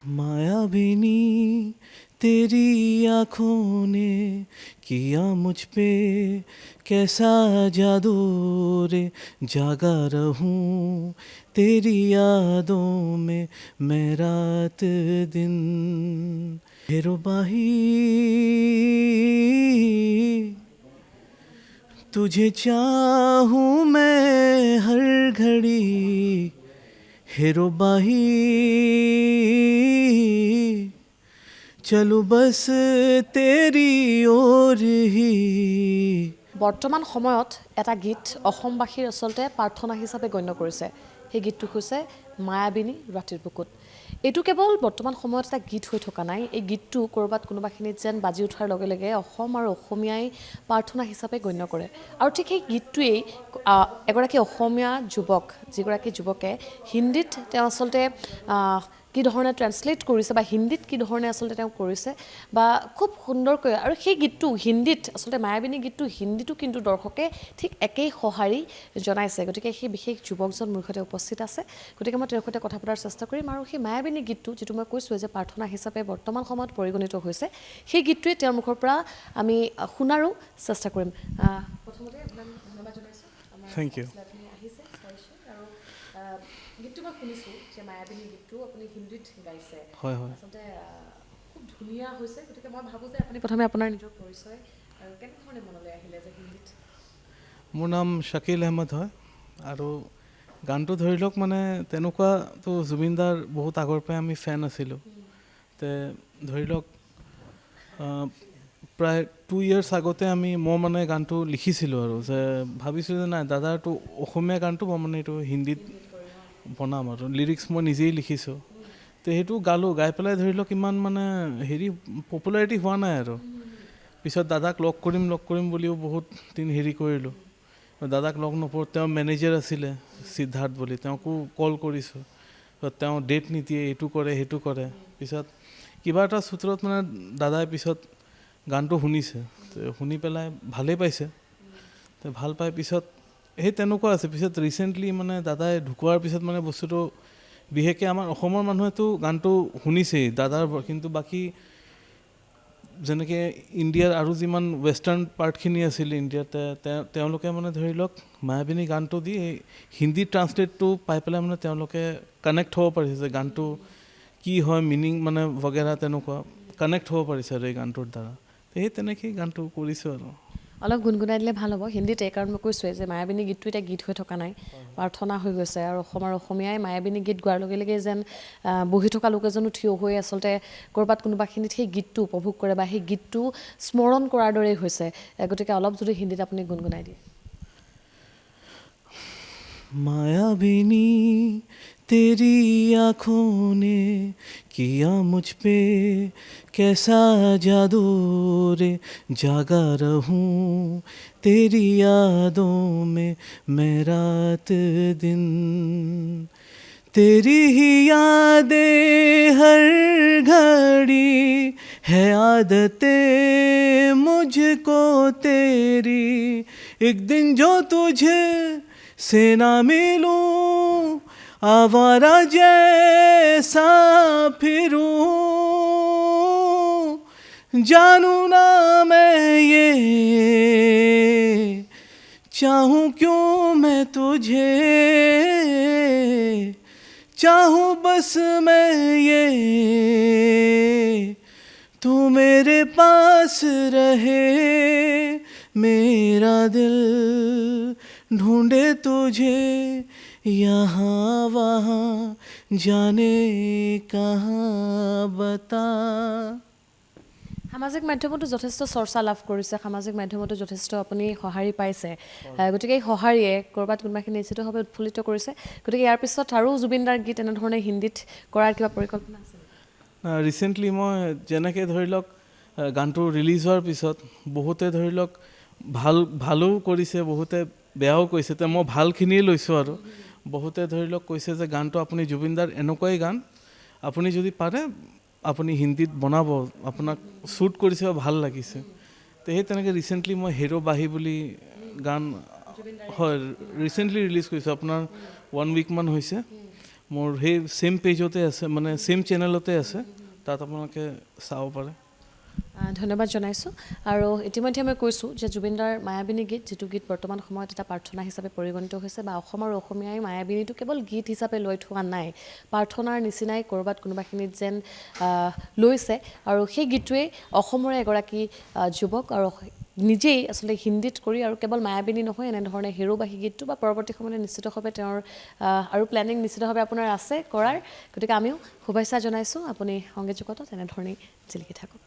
मायाबिनी तेरी आँखों ने किया मुझ पे कैसा जादू रे, जागा रहूं तेरी यादों में मैं रात दिन। हेरोबाही तुझे चाहूं मैं हर घड़ी, हेरोबाही चलूं बस तेरी ओर ही। বৰ্তমান সময়ত এটা গীত অসমবাসীৰ আচলতে প্ৰাৰ্থনা হিচাপে গণ্য কৰিছে। সেই গীতটো হৈছে মায়াবিনী ৰাতিৰ বুকুত। এইটো কেৱল বৰ্তমান সময়ত এটা গীত হৈ থকা নাই, এই গীতটো ক'ৰবাত কোনোবাখিনিত যেন বাজি উঠাৰ লগে লগে অসম আৰু অসমীয়াই প্ৰাৰ্থনা হিচাপে গণ্য কৰে। আৰু ঠিক সেই গীতটোৱেই এগৰাকী অসমীয়া যুৱক, যিগৰাকী যুৱকে হিন্দীত তেওঁ আচলতে কি ধৰণে ট্ৰেন্সলেট কৰিছে বা হিন্দীত কি ধৰণে আচলতে তেওঁ কৰিছে বা খুব সুন্দৰকৈ, আৰু সেই গীতটো হিন্দীত আচলতে মায়াবিনী গীতটো হিন্দীটো কিন্তু দৰ্শকে ঠিক একেই সঁহাৰি জনাইছে। গতিকে সেই বিশেষ যুৱকজন মোৰ সৈতে উপস্থিত আছে, গতিকে মই তেওঁৰ সৈতে কথা পতাৰ চেষ্টা কৰিম। আৰু সেই মায়াবিনী গীতটো যিটো মই কৈছোঁ যে প্ৰাৰ্থনা হিচাপে বৰ্তমান সময়ত পৰিগণিত হৈছে, সেই গীতটোৱে তেওঁৰ মুখৰ পৰা আমি শুনাৰো চেষ্টা কৰিম। প্ৰথমতে আপোনাক ধন্যবাদ জনাইছোঁ। Thank you. আহিছে আৰু গীতটো মই শুনিছোঁ যে মায়াবিনী গীতটো আপুনি হিন্দীত গাইছে। হয় হয়, আচলতে খুব ধুনীয়া হৈছে। গতিকে মই ভাবোঁ যে আপুনি প্ৰথমে আপোনাৰ নিজৰ পৰিচয় আৰু কেনেধৰণে মনলৈ আহিলে যে হিন্দীত। মোৰ নাম শাকিল আহমেদ হয় আৰু গানটো ধৰি লওক মানে তেনেকুৱাতো জুবিনদাৰ বহুত আগৰ পৰাই আমি ফেন আছিলোঁ। তে ধৰি লওক প্ৰায় 2 years আগতে মই মানে গানটো লিখিছিলোঁ আৰু যে ভাবিছিলোঁ যে নাই দাদাৰটো অসমীয়া গানটো মই মানে এইটো হিন্দীত বনাম আৰু লিৰিক্স মই নিজেই লিখিছোঁ। তো সেইটো গাই পেলাই ধৰি লওক ইমান মানে পপুলাৰিটি হোৱা নাই আৰু। পিছত দাদাক লগ কৰিম বুলিও বহুত দিন কৰিলোঁ। দাদাক লগ নপৰোঁ, তেওঁ মেনেজাৰ আছিলে সিদ্ধাৰ্থ বুলি, তেওঁকো কল কৰিছোঁ, তেওঁ ডেট নিদিয়ে, এইটো কৰে সেইটো কৰে। পিছত কিবা এটা সূত্ৰত মানে দাদাই পিছত গানটো শুনিছে, শুনি পেলাই ভালেই পাইছে। তো ভাল পাই পিছত সেই তেনেকুৱা আছে। পিছত ৰিচেণ্টলি মানে দাদাই ঢুকোৱাৰ পিছত মানে বস্তুটো বিশেষকৈ আমাৰ অসমৰ মানুহেতো গানটো শুনিছেই দাদাৰ, কিন্তু বাকী যেনেকৈ ইণ্ডিয়াৰ আৰু যিমান ৱেষ্টাৰ্ণ পাৰ্টখিনি আছিল ইণ্ডিয়াতে, তেওঁলোকে মানে ধৰি লওক মায়াবিনী গানটো দি হিন্দী ট্ৰান্সলেটটো পাই পেলাই মানে তেওঁলোকে কানেক্ট হ'ব পাৰিছে যে গানটো কি হয়, মিনিং মানে বগেৰা তেনেকুৱা কানেক্ট হ'ব পাৰিছে আৰু এই গানটোৰ দ্বাৰা। সেই তেনেকেই গানটো কৰিছোঁ আৰু। অলপ গুণগুণাই দিলে ভাল হ'ব হিন্দীতে, কাৰণ মই কৈছোঁৱে যে মায়াবিনী গীতটো এতিয়া গীত হৈ থকা নাই, প্ৰাৰ্থনা হৈ গৈছে। আৰু অসমীয়াই মায়াবিনী গীত গোৱাৰ লগে লগে যেন বহি থকা লোক এজনো থিয় হৈ আচলতে ক'ৰবাত কোনোবাখিনিত সেই গীতটো উপভোগ কৰে বা সেই গীতটো স্মৰণ কৰাৰ দৰেই হৈছে। গতিকে অলপ যদি হিন্দীত আপুনি গুণগুণাই দিয়ে। मायाबिनी तेरी आँखों ने किया मुझ पे कैसा जादू रे, जागा रहूं तेरी यादों में मैं रात दिन। तेरी ही यादें हर घड़ी है आदतें मुझको तेरी, एक दिन जो तुझे से ना मिलूं आवारा जैसा फिरूं, जानू ना मैं ये चाहूं क्यों मैं तुझे, चाहूं बस मैं ये तू मेरे पास रहे, मेरा दिल ढूंढे तुझे यहाँ वहाँ जाने कहाँ बता। সামাজিক মাধ্যমতো যথেষ্ট চৰ্চা লাভ কৰিছে, সামাজিক মাধ্যমতো যথেষ্ট আপুনি সঁহাৰি পাইছে। গতিকে এই সঁহাৰিয়ে ক'ৰবাত কোনোবাখিনি নিশ্চিতভাৱে উৎফুল্লিত কৰিছে। গতিকে ইয়াৰ পিছত আৰু জুবিনদাৰ গীত এনেধৰণে হিন্দীত কৰাৰ কিবা পৰিকল্পনা আছে? ৰিচেণ্টলি মই যেনেকৈ ধৰি লওক গানটো ৰিলিজ হোৱাৰ পিছত বহুতে ধৰি লওক ভালো কৰিছে, বহুতে বেয়াও কৈছে। তো মই ভালখিনিয়ে লৈছোঁ আৰু বহুতে ধৰি লওক কৈছে যে গানটো আপুনি জুবিনদাৰ এনেকুৱাই গান, আপুনি যদি পাৰে আপুনি হিন্দীত বনাব, আপোনাক শ্বুট কৰিছে ভাল লাগিছে। তো সেই তেনেকৈ ৰিচেণ্টলি মই হেৰোবাহী বুলি গান হয় ৰিচেণ্টলি ৰিলিজ কৰিছোঁ, আপোনাৰ 1 week মান হৈছে। মোৰ সেই ছেইম পেজতে আছে মানে ছেইম চেনেলতে আছে তাত আপোনালোকে চাব পাৰে ধন্যবাদ জনাইছোঁ আৰু ইতিমধ্যে মই কৈছোঁ যে জুবিনদাৰ মায়াবিনী গীত যিটো গীত বৰ্তমান সময়ত এটা প্ৰাৰ্থনা হিচাপে পৰিগণিত হৈছে বা অসম আৰু অসমীয়াই মায়াবিনীটো কেৱল গীত হিচাপে লৈ থোৱা নাই প্ৰাৰ্থনাৰ নিচিনাই ক'ৰবাত কোনোবাখিনিত যেন লৈছে আৰু সেই গীতটোৱেই অসমৰে এগৰাকী যুৱক আৰু নিজেই আচলতে হিন্দীত কৰি আৰু কেৱল মায়াবিনী নহয় এনেধৰণে হেৰুবাহী গীতটো বা পৰৱৰ্তী সময়ত নিশ্চিতভাৱে তেওঁৰ আৰু প্লেনিং নিশ্চিতভাৱে আপোনাৰ আছে কৰাৰ গতিকে আমিও শুভেচ্ছা জনাইছোঁ আপুনি সংগীত জগতত এনেধৰণেই জিলিকি থাকক